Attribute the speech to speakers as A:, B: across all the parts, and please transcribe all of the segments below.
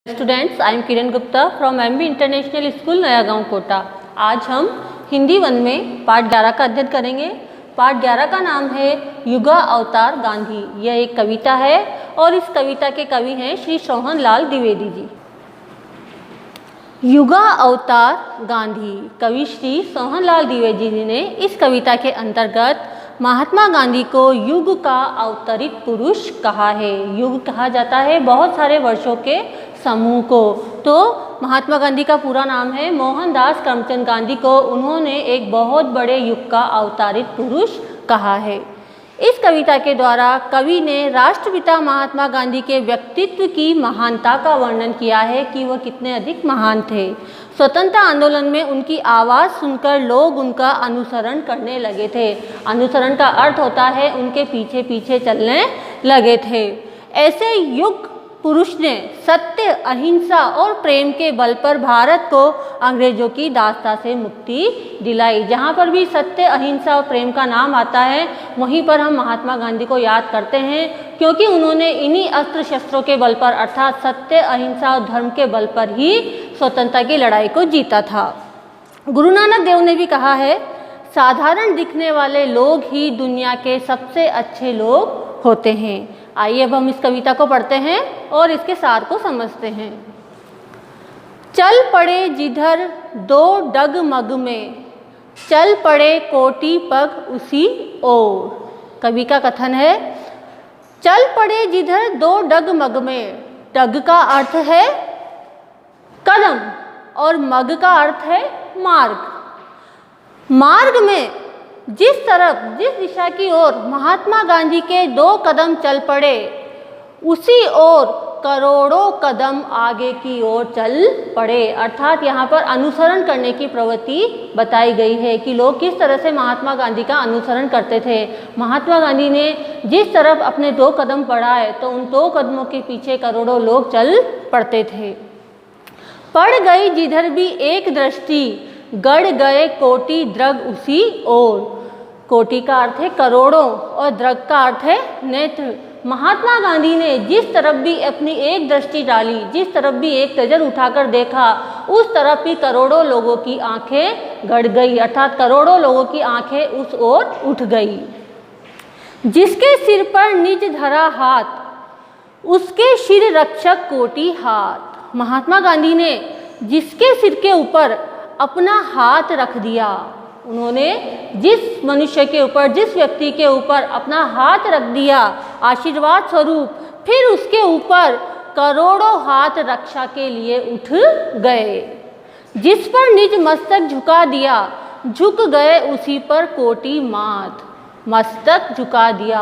A: Students, I am Kiran Gupta from MB international school नया गांव कोटा। आज हम हिंदी 1 में पाठ 11 का अध्ययन करेंगे। पाठ 11 का नाम है युगा अवतार गांधी। यह एक कविता है और इस कविता के कवि हैं श्री सोहनलाल द्विवेदी जी। युगा अवतार गांधी, कवि श्री सोहनलाल द्विवेदी जी ने इस कविता के अंतर्गत महात्मा गांधी को युग का अवतरित पुरुष कहा है। युग कहा जाता है बहुत सारे वर्षों के समूह को। तो महात्मा गांधी का पूरा नाम है मोहनदास करमचंद गांधी को उन्होंने एक बहुत बड़े युग का अवतारित पुरुष कहा है। इस कविता के द्वारा कवि ने राष्ट्रपिता महात्मा गांधी के व्यक्तित्व की महानता का वर्णन किया है कि वह कितने अधिक महान थे। स्वतंत्रता आंदोलन में उनकी आवाज़ सुनकर लोग उनका अनुसरण करने लगे थे। अनुसरण का अर्थ होता है उनके पीछे पीछे चलने लगे थे। ऐसे युग पुरुष ने सत्य, अहिंसा और प्रेम के बल पर भारत को अंग्रेजों की दास्ता से मुक्ति दिलाई। जहाँ पर भी सत्य, अहिंसा और प्रेम का नाम आता है वहीं पर हम महात्मा गांधी को याद करते हैं, क्योंकि उन्होंने इन्हीं अस्त्र शस्त्रों के बल पर अर्थात सत्य, अहिंसा और धर्म के बल पर ही स्वतंत्रता की लड़ाई को जीता था। गुरु नानक देव ने भी कहा है, साधारण दिखने वाले लोग ही दुनिया के सबसे अच्छे लोग होते हैं। आइए अब हम इस कविता को पढ़ते हैं और इसके सार को समझते हैं। चल पड़े जिधर दो डगमग में, चल पड़े कोटि पग उसी ओर। कवि का कथन है, चल पड़े जिधर दो डगमग में। डग का अर्थ है कदम और मग का अर्थ है मार्ग। मार्ग में जिस तरफ, जिस दिशा की ओर महात्मा गांधी के 2 कदम चल पड़े, उसी ओर करोड़ों कदम आगे की ओर चल पड़े। अर्थात यहाँ पर अनुसरण करने की प्रवृत्ति बताई गई है कि लोग किस तरह से महात्मा गांधी का अनुसरण करते थे। महात्मा गांधी ने जिस तरफ अपने 2 कदम बढ़ाए तो उन 2 कदमों के पीछे करोड़ों लोग चल पड़ते थे। पड़ गई जिधर भी एक दृष्टि, गड़ गए कोटि द्रग उसी ओर। कोटि का अर्थ है करोड़ों और द्रग का अर्थ है नेत्र। महात्मा गांधी ने जिस तरफ भी अपनी एक दृष्टि डाली, जिस तरफ भी एक नजर उठाकर देखा, उस तरफ ही करोड़ों लोगों की आंखें गड़ गई। अर्थात करोड़ों लोगों की आंखें उस ओर उठ गई। जिसके सिर पर निज धरा हाथ, उसके शिर रक्षक कोटि हाथ। महात्मा गांधी ने जिसके सिर के ऊपर अपना हाथ रख दिया, उन्होंने जिस मनुष्य के ऊपर, जिस व्यक्ति के ऊपर अपना हाथ रख दिया आशीर्वाद स्वरूप, फिर उसके ऊपर करोड़ों हाथ रक्षा के लिए उठ गए। जिस पर निज मस्तक झुका दिया, झुक गए उसी पर कोटि माथ। मस्तक झुका दिया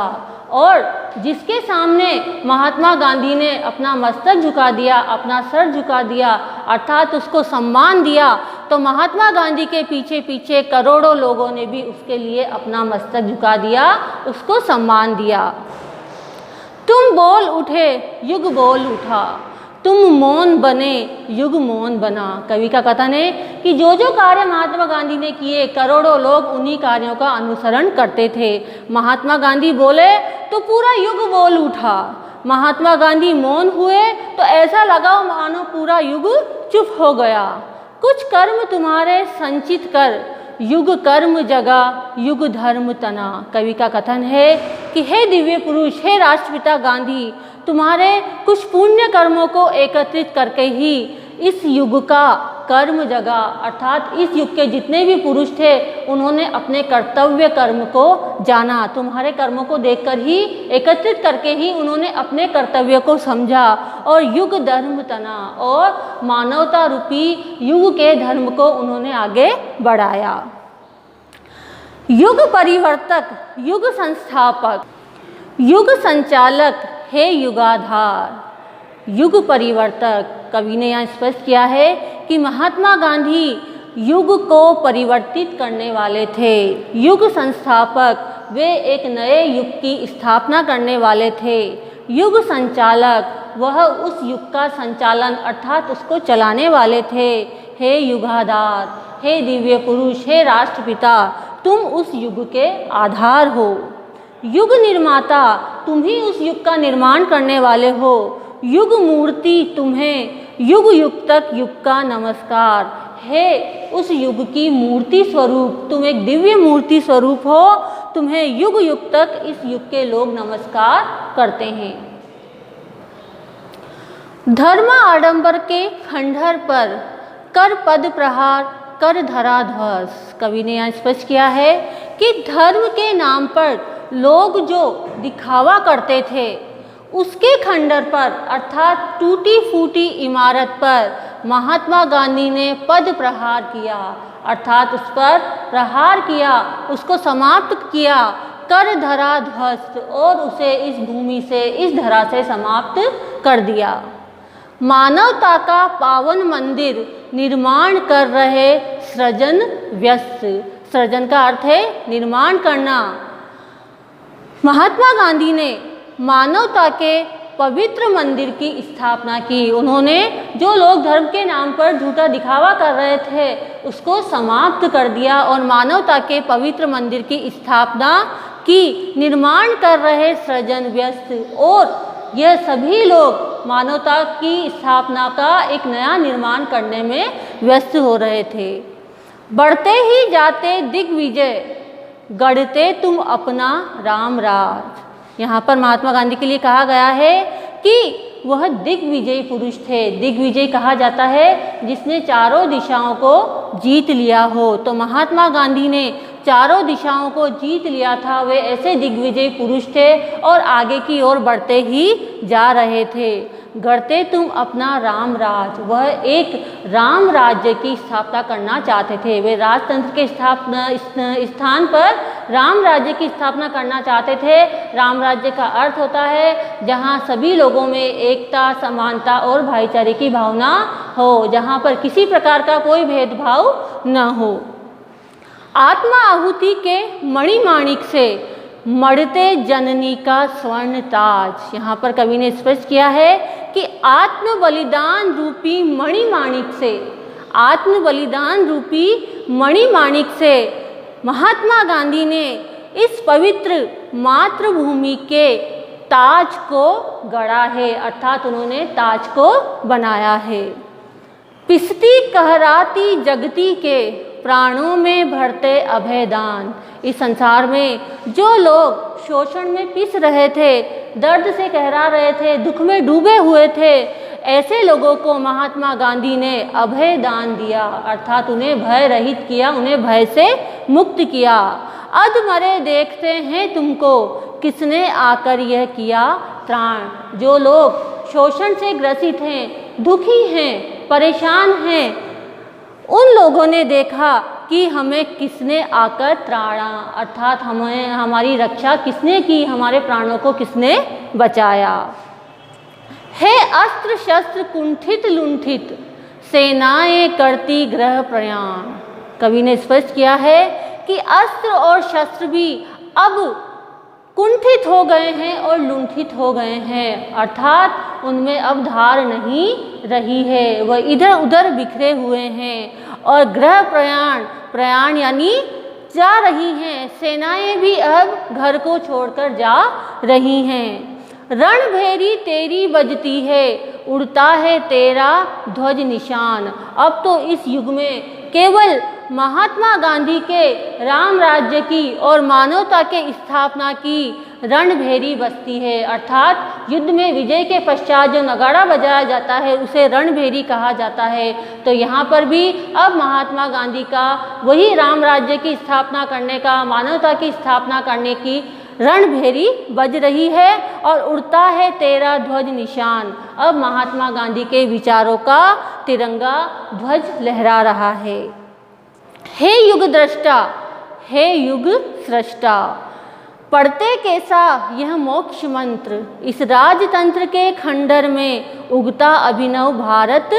A: और जिसके सामने महात्मा गांधी ने अपना मस्तक झुका दिया, अपना सर झुका दिया, अर्थात उसको सम्मान दिया, तो महात्मा गांधी के पीछे पीछे करोड़ों लोगों ने भी उसके लिए अपना मस्तक झुका दिया, उसको सम्मान दिया। तुम बोल उठे, युग बोल उठा, तुम मौन बने, युग मौन बना। कवि का कथन है कि जो जो कार्य महात्मा गांधी ने किए, करोड़ों लोग उन्हीं कार्यों का अनुसरण करते थे। महात्मा गांधी बोले तो पूरा युग बोल उठा। महात्मा गांधी मौन हुए तो ऐसा लगा मानो पूरा युग चुप हो गया। कुछ कर्म तुम्हारे संचित कर, युग कर्म जगा, युग धर्म तना। कवि का कथन है कि हे दिव्य पुरुष, हे राष्ट्रपिता गांधी, तुम्हारे कुछ पुण्य कर्मों को एकत्रित करके ही इस युग का कर्म जगा। अर्थात इस युग के जितने भी पुरुष थे उन्होंने अपने कर्तव्य कर्म को जाना। तुम्हारे कर्मों को देखकर ही, एकत्रित करके ही उन्होंने अपने कर्तव्य को समझा और युग धर्म तना और मानवता रूपी युग के धर्म को उन्होंने आगे बढ़ाया। युग परिवर्तक, युग संस्थापक, युग संचालक, हे युगाधार। युग परिवर्तक, कवि ने यहाँ स्पष्ट किया है कि महात्मा गांधी युग को परिवर्तित करने वाले थे। युग संस्थापक, वे एक नए युग की स्थापना करने वाले थे। युग संचालक, वह उस युग का संचालन अर्थात उसको चलाने वाले थे। हे युगाधार, हे दिव्य पुरुष, हे राष्ट्रपिता, तुम उस युग के आधार हो। युग निर्माता, तुम ही उस युग का निर्माण करने वाले हो। युग मूर्ति तुम्हें युग युग तक युग का नमस्कार। हे उस युग की मूर्ति स्वरूप, तुम एक दिव्य मूर्ति स्वरूप हो, तुम्हें युग युग तक इस युग के लोग नमस्कार करते हैं। धर्म आडंबर के खंडहर पर कर पद प्रहार कर धरा ध्वस। कवि ने यहाँ स्पष्ट किया है कि धर्म के नाम पर लोग जो दिखावा करते थे उसके खंडहर पर अर्थात टूटी फूटी इमारत पर महात्मा गांधी ने पद प्रहार किया, अर्थात उस पर प्रहार किया, उसको समाप्त किया, कर धरा ध्वस्त, और उसे इस भूमि से, इस धरा से समाप्त कर दिया। मानवता का पावन मंदिर निर्माण कर रहे सृजन व्यस्त। सृजन का अर्थ है निर्माण करना। महात्मा गांधी ने मानवता के पवित्र मंदिर की स्थापना की। उन्होंने जो लोग धर्म के नाम पर झूठा दिखावा कर रहे थे उसको समाप्त कर दिया और मानवता के पवित्र मंदिर की स्थापना की। निर्माण कर रहे सृजन व्यस्त, और यह सभी लोग मानवता की स्थापना का एक नया निर्माण करने में व्यस्त हो रहे थे। बढ़ते ही जाते दिग्विजय, गढ़ते तुम अपना राम राज। यहाँ पर महात्मा गांधी के लिए कहा गया है कि वह दिग्विजयी पुरुष थे। दिग्विजय कहा जाता है जिसने चारों दिशाओं को जीत लिया हो। तो महात्मा गांधी ने चारों दिशाओं को जीत लिया था। वे ऐसे दिग्विजयी पुरुष थे और आगे की ओर बढ़ते ही जा रहे थे। गढ़ते तुम अपना राम राज, वह एक राम राज्य की स्थापना करना चाहते थे। वे राजतंत्र के स्थान पर राम राज्य की स्थापना करना चाहते थे। राम राज्य का अर्थ होता है जहाँ सभी लोगों में एकता, समानता और भाईचारे की भावना हो, जहाँ पर किसी प्रकार का कोई भेदभाव न हो। आत्मा आहुति के मणिमाणिक से मढ़ते जननी का स्वर्ण ताज। यहाँ पर कवि ने स्पष्ट किया है कि आत्म बलिदान रूपी मणिमाणिक से, आत्म बलिदान रूपी मणिमाणिक से महात्मा गांधी ने इस पवित्र मातृभूमि के ताज को गढ़ा है, अर्थात उन्होंने ताज को बनाया है। पिसती कहराती जगती के प्राणों में भरते अभयदान। इस संसार में जो लोग शोषण में पिस रहे थे, दर्द से कहरा रहे थे, दुख में डूबे हुए थे, ऐसे लोगों को महात्मा गांधी ने अभय दान दिया, अर्थात उन्हें भय रहित किया, उन्हें भय से मुक्त किया। अधमरे देखते हैं तुमको, किसने आकर यह किया त्राण। जो लोग शोषण से ग्रसित हैं, दुखी हैं, परेशान हैं, उन लोगों ने देखा कि हमें किसने आकर त्राणा, अर्थात हमें हमारी रक्षा किसने की, हमारे प्राणों को किसने बचाया। है अस्त्र शस्त्र कुंठित लुंठित, सेनाएं करती गृह प्रयाण। कवि ने स्पष्ट किया है कि अस्त्र और शस्त्र भी अब कुंठित हो गए हैं और लुंठित हो गए हैं, अर्थात उनमें अब धार नहीं रही है, वह इधर उधर बिखरे हुए हैं। और गृह प्रयाण, प्रयाण यानी जा रही हैं, सेनाएं भी अब घर को छोड़कर जा रही हैं। रणभेरी तेरी बजती है, उड़ता है तेरा ध्वज निशान। अब तो इस युग में केवल महात्मा गांधी के राम राज्य की और मानवता के स्थापना की रणभेरी बजती है, अर्थात युद्ध में विजय के पश्चात जो नगाड़ा बजाया जाता है उसे रणभेरी कहा जाता है। तो यहाँ पर भी अब महात्मा गांधी का वही राम राज्य की स्थापना करने का, मानवता की स्थापना करने की रणभेरी बज रही है और उड़ता है तेरा ध्वज निशान। अब महात्मा गांधी के विचारों का तिरंगा ध्वज लहरा रहा है। हे युग दृष्टा, हे युग सृष्टा, पढ़ते कैसा यह मोक्ष मंत्र, इस राजतंत्र के खंडर में उगता अभिनव भारत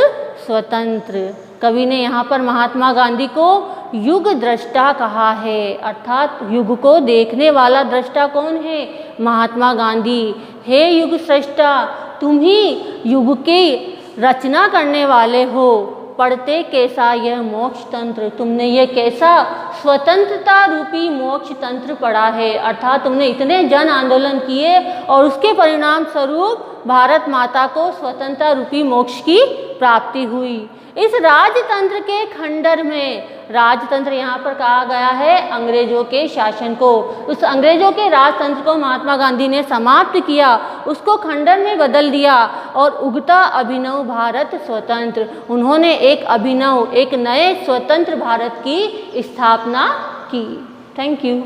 A: स्वतंत्र। कवि ने यहाँ पर महात्मा गांधी को युग दृष्टा कहा है, अर्थात युग को देखने वाला दृष्टा कौन है? महात्मा गांधी। हे युग सृष्टा, तुम ही युग की रचना करने वाले हो। पढ़ते कैसा यह मोक्ष तंत्र, तुमने ये कैसा स्वतंत्रता रूपी मोक्ष तंत्र पढ़ा है, अर्थात तुमने इतने जन आंदोलन किए और उसके परिणाम स्वरूप भारत माता को स्वतंत्रता रूपी मोक्ष की प्राप्ति हुई। इस राजतंत्र के खंडर में, राजतंत्र यहाँ पर कहा गया है अंग्रेजों के शासन को, उस अंग्रेजों के राजतंत्र को महात्मा गांधी ने समाप्त किया, उसको खंडर में बदल दिया और उगता अभिनव भारत स्वतंत्र, उन्होंने एक अभिनव, एक नए स्वतंत्र भारत की स्थापना की। Thank you.